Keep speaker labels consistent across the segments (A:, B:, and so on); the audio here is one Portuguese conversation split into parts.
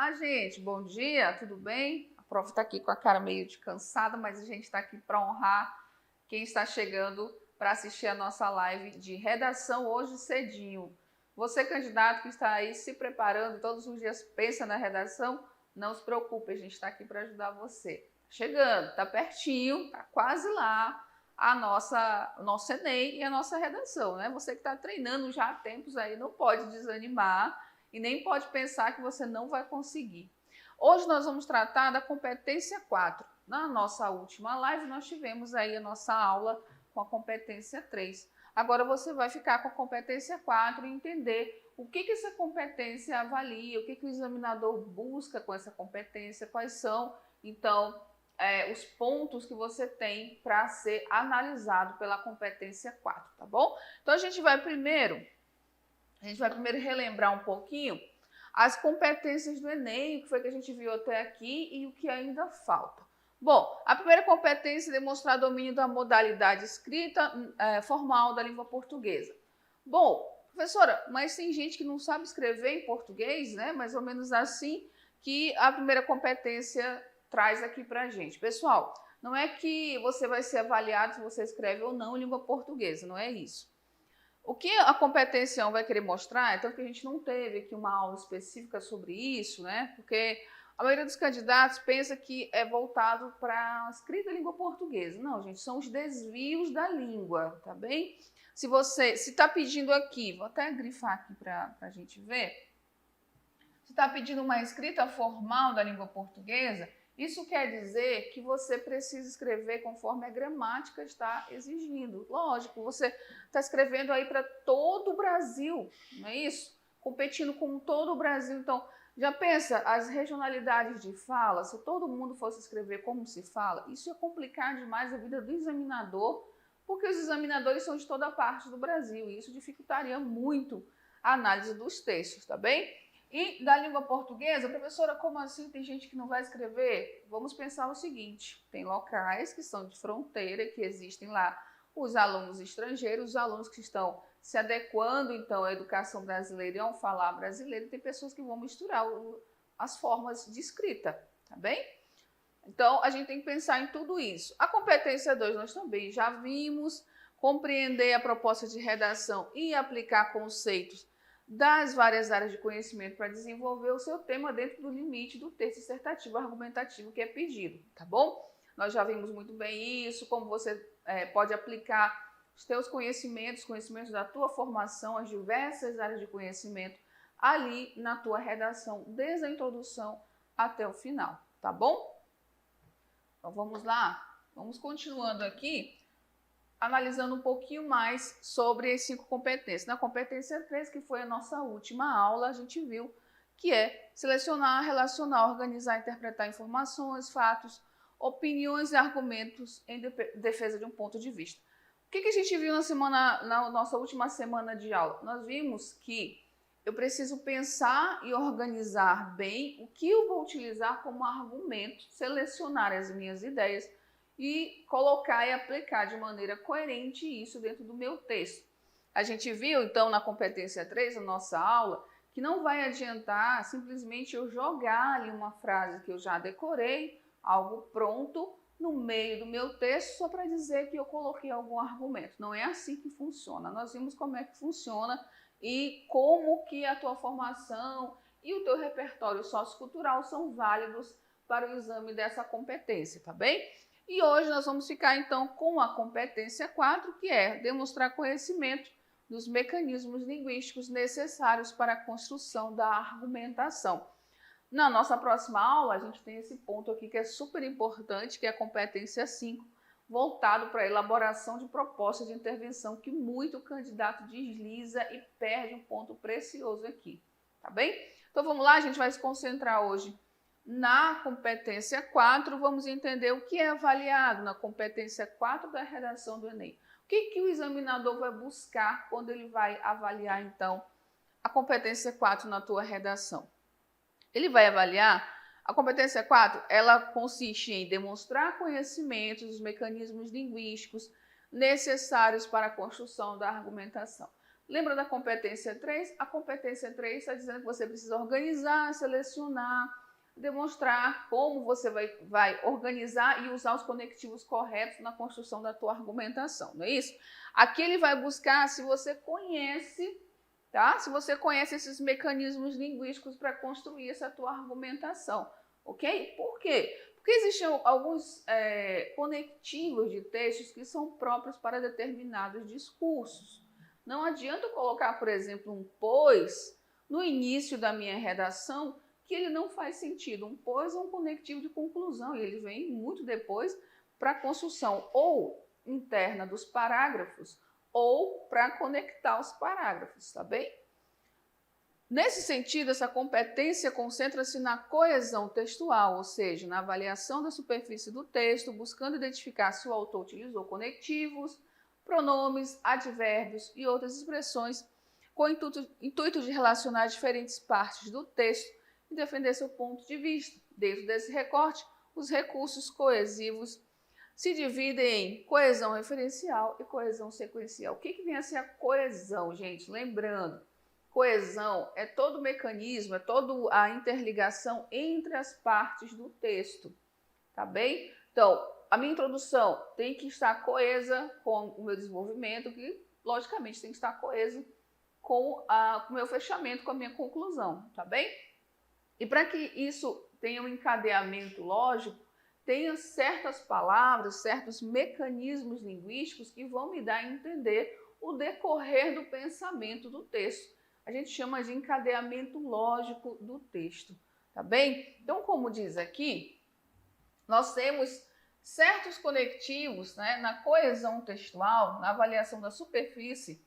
A: Olá, gente, bom dia, tudo bem? A prof está aqui com a cara meio de cansada, mas a gente está aqui para honrar quem está chegando para assistir a nossa live de redação hoje cedinho. Você, candidato que está aí se preparando, todos os dias pensa na redação, não se preocupe, a gente está aqui para ajudar você. Chegando, está pertinho, está quase lá o nosso Enem e a nossa redação, né? Você que está treinando já há tempos aí, não pode desanimar e nem pode pensar que você não vai conseguir. Hoje nós vamos tratar da competência 4. Na nossa última live nós tivemos aí a nossa aula com a competência 3. Agora você vai ficar com a competência 4 e entender o que essa competência avalia, o que o examinador busca com essa competência, quais são, então, os pontos que você tem para ser analisado pela competência 4, tá bom? Então a gente vai primeiro relembrar um pouquinho as competências do Enem, o que foi que a gente viu até aqui e o que ainda falta. Bom, a primeira competência é demonstrar domínio da modalidade escrita formal da língua portuguesa. Bom, professora, mas tem gente que não sabe escrever em português, né? Mais ou menos assim que a primeira competência traz aqui para a gente. Pessoal, não é que você vai ser avaliado se você escreve ou não em língua portuguesa, não é isso. O que a competência 1 vai querer mostrar, então que a gente não teve aqui uma aula específica sobre isso, né? Porque a maioria dos candidatos pensa que é voltado para a escrita da língua portuguesa. Não, gente, são os desvios da língua, tá bem? Se está pedindo aqui, vou até grifar aqui para a gente ver. Se está pedindo uma escrita formal da língua portuguesa, isso quer dizer que você precisa escrever conforme a gramática está exigindo. Lógico, você está escrevendo aí para todo o Brasil, não é isso? Competindo com todo o Brasil. Então, já pensa, as regionalidades de fala, se todo mundo fosse escrever como se fala, isso ia complicar demais a vida do examinador, porque os examinadores são de toda parte do Brasil, e isso dificultaria muito a análise dos textos, tá bem? E da língua portuguesa, professora, como assim tem gente que não vai escrever? Vamos pensar o seguinte, tem locais que são de fronteira, que existem lá os alunos estrangeiros, os alunos que estão se adequando, então, à educação brasileira e ao falar brasileiro, tem pessoas que vão misturar as formas de escrita, tá bem? Então, a gente tem que pensar em tudo isso. A competência 2 nós também já vimos, compreender a proposta de redação e aplicar conceitos das várias áreas de conhecimento para desenvolver o seu tema dentro do limite do texto dissertativo argumentativo que é pedido, tá bom? Nós já vimos muito bem isso, como você pode aplicar os teus conhecimentos da tua formação, as diversas áreas de conhecimento ali na tua redação, desde a introdução até o final, tá bom? Então vamos lá, vamos continuando aqui, analisando um pouquinho mais sobre as 5 competências. Na competência 3, que foi a nossa última aula, a gente viu que é selecionar, relacionar, organizar, interpretar informações, fatos, opiniões e argumentos em defesa de um ponto de vista. O que a gente viu na nossa última semana de aula? Nós vimos que eu preciso pensar e organizar bem o que eu vou utilizar como argumento, selecionar as minhas ideias e colocar e aplicar de maneira coerente isso dentro do meu texto. A gente viu, então, na competência 3, na nossa aula, que não vai adiantar simplesmente eu jogar ali uma frase que eu já decorei, algo pronto, no meio do meu texto, só para dizer que eu coloquei algum argumento. Não é assim que funciona. Nós vimos como é que funciona e como que a tua formação e o teu repertório sociocultural são válidos para o exame dessa competência, tá bem? E hoje nós vamos ficar então com a competência 4, que é demonstrar conhecimento dos mecanismos linguísticos necessários para a construção da argumentação. Na nossa próxima aula, a gente tem esse ponto aqui que é super importante, que é a competência 5, voltado para a elaboração de propostas de intervenção, que muito candidato desliza e perde um ponto precioso aqui, tá bem? Então vamos lá, a gente vai se concentrar hoje na competência 4, vamos entender o que é avaliado na competência 4 da redação do Enem. O que o examinador vai buscar quando ele vai avaliar, então, a competência 4 na tua redação? Ele vai avaliar, a competência 4, ela consiste em demonstrar conhecimentos dos mecanismos linguísticos necessários para a construção da argumentação. Lembra da competência 3? A competência 3 está dizendo que você precisa organizar, selecionar, demonstrar como você vai organizar e usar os conectivos corretos na construção da tua argumentação, não é isso? Aqui ele vai buscar se você conhece, tá? Se você conhece esses mecanismos linguísticos para construir essa tua argumentação, ok? Por quê? Porque existem alguns conectivos de textos que são próprios para determinados discursos. Não adianta eu colocar, por exemplo, um pois no início da minha redação, que ele não faz sentido. Um pois é um conectivo de conclusão e ele vem muito depois para a construção ou interna dos parágrafos ou para conectar os parágrafos, tá bem? Nesse sentido, essa competência concentra-se na coesão textual, ou seja, na avaliação da superfície do texto, buscando identificar se o autor utilizou conectivos, pronomes, advérbios e outras expressões com o intuito de relacionar diferentes partes do texto e defender seu ponto de vista. Dentro desse recorte, os recursos coesivos se dividem em coesão referencial e coesão sequencial. O que vem a ser a coesão, gente? Lembrando, coesão é todo o mecanismo, é toda a interligação entre as partes do texto, tá bem? Então, a minha introdução tem que estar coesa com o meu desenvolvimento, que logicamente tem que estar coesa com o meu fechamento, com a minha conclusão, tá bem? E para que isso tenha um encadeamento lógico, tenha certas palavras, certos mecanismos linguísticos que vão me dar a entender o decorrer do pensamento do texto. A gente chama de encadeamento lógico do texto, tá bem? Então, como diz aqui, nós temos certos conectivos, né, na coesão textual, na avaliação da superfície,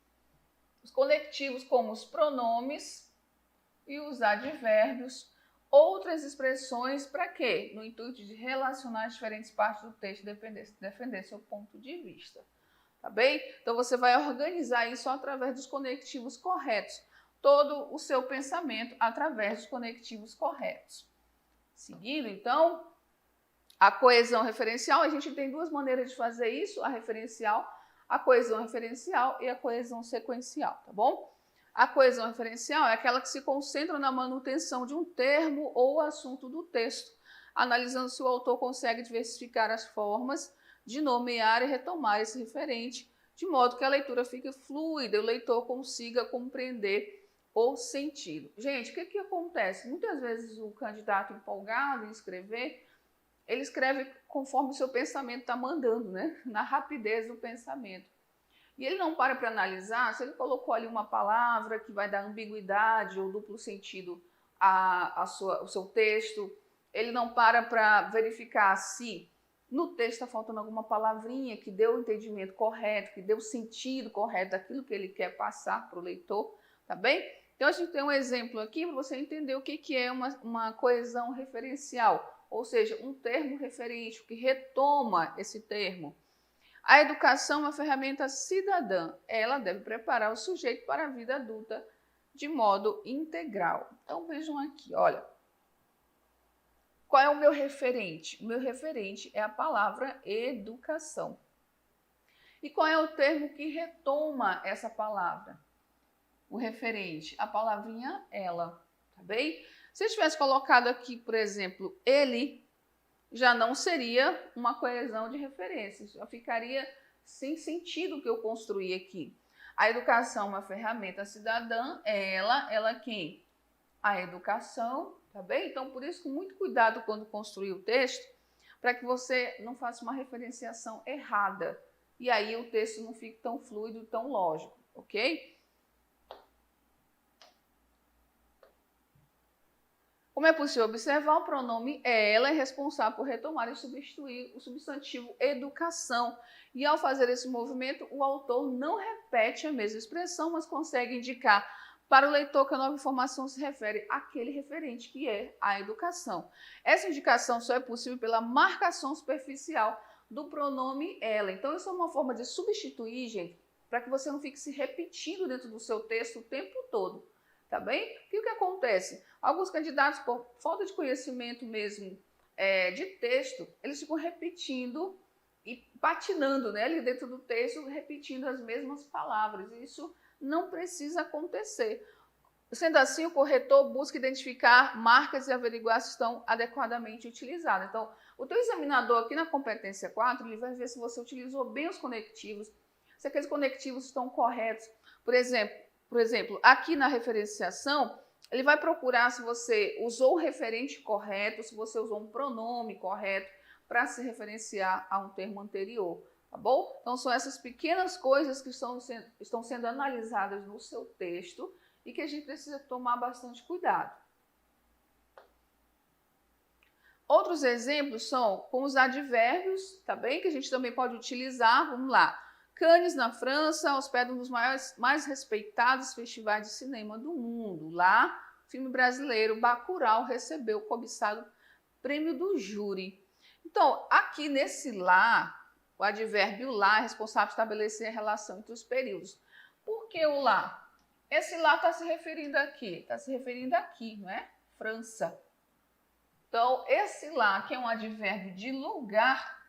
A: os conectivos como os pronomes e os advérbios, outras expressões para quê? No intuito de relacionar as diferentes partes do texto e defender seu ponto de vista, tá bem? Então, você vai organizar isso através dos conectivos corretos, todo o seu pensamento através dos conectivos corretos. Seguindo, então, a coesão referencial, a gente tem duas maneiras de fazer isso, a coesão referencial e a coesão sequencial, tá bom? A coesão referencial é aquela que se concentra na manutenção de um termo ou assunto do texto, analisando se o autor consegue diversificar as formas de nomear e retomar esse referente, de modo que a leitura fique fluida e o leitor consiga compreender o sentido. Gente, o que acontece? Muitas vezes o candidato empolgado em escrever, ele escreve conforme o seu pensamento está mandando, né? Na rapidez do pensamento. E ele não para analisar se ele colocou ali uma palavra que vai dar ambiguidade ou duplo sentido ao seu texto. Ele não para verificar se no texto está faltando alguma palavrinha que deu o entendimento correto, que deu o sentido correto daquilo que ele quer passar para o leitor, tá bem? Então, a gente tem um exemplo aqui para você entender o que é uma coesão referencial, ou seja, um termo referente, que retoma esse termo. A educação é uma ferramenta cidadã. Ela deve preparar o sujeito para a vida adulta de modo integral. Então, vejam aqui, olha. Qual é o meu referente? O meu referente é a palavra educação. E qual é o termo que retoma essa palavra? O referente, a palavrinha ela, tá bem? Se eu tivesse colocado aqui, por exemplo, ele, já não seria uma coesão de referências, já ficaria sem sentido o que eu construí aqui. A educação é uma ferramenta cidadã, ela quem? A educação, tá bem? Então, por isso, com muito cuidado quando construir o texto, para que você não faça uma referenciação errada, e aí o texto não fique tão fluido, tão lógico, ok? Como é possível observar, o pronome ela é responsável por retomar e substituir o substantivo educação. E ao fazer esse movimento, o autor não repete a mesma expressão, mas consegue indicar para o leitor que a nova informação se refere àquele referente, que é a educação. Essa indicação só é possível pela marcação superficial do pronome ela. Então, isso é uma forma de substituir, gente, para que você não fique se repetindo dentro do seu texto o tempo todo. Tá bem? E o que acontece? Alguns candidatos, por falta de conhecimento mesmo de texto, eles ficam repetindo e patinando, né, ali dentro do texto, repetindo as mesmas palavras. Isso não precisa acontecer. Sendo assim, o corretor busca identificar marcas e averiguar se estão adequadamente utilizadas. Então, o teu examinador aqui na competência 4, ele vai ver se você utilizou bem os conectivos, se aqueles conectivos estão corretos. Por exemplo, aqui na referenciação, ele vai procurar se você usou o referente correto, se você usou um pronome correto para se referenciar a um termo anterior, tá bom? Então, são essas pequenas coisas que estão sendo analisadas no seu texto e que a gente precisa tomar bastante cuidado. Outros exemplos são com os advérbios, tá bem? Que a gente também pode utilizar. Vamos lá. Cannes, na França, hospeda um dos mais respeitados festivais de cinema do mundo. Lá, o filme brasileiro Bacurau recebeu o cobiçado prêmio do júri. Então, aqui nesse lá, o advérbio lá é responsável por estabelecer a relação entre os períodos. Por que o lá? Esse lá está se referindo aqui, não é? França. Então, esse lá, que é um advérbio de lugar,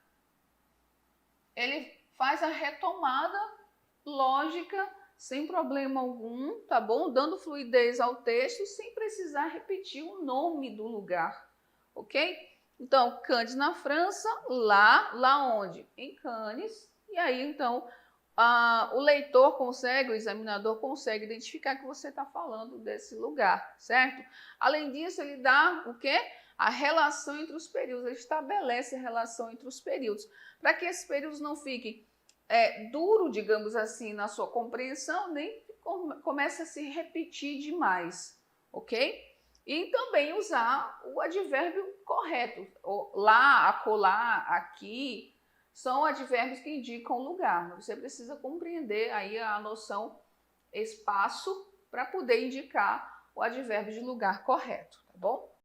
A: ele faz a retomada lógica sem problema algum, tá bom? Dando fluidez ao texto sem precisar repetir o nome do lugar, ok? Então, Cannes na França, lá onde? Em Cannes. E aí, então, o leitor consegue, o examinador consegue identificar que você está falando desse lugar, certo? Além disso, ele dá o quê? A relação entre os períodos, ele estabelece a relação entre os períodos, para que esses períodos não fiquem duro, digamos assim, na sua compreensão, nem comece a se repetir demais, ok? E também usar o advérbio correto, lá, acolá, aqui, são advérbios que indicam lugar. Você precisa compreender aí a noção espaço para poder indicar o advérbio de lugar correto, tá bom?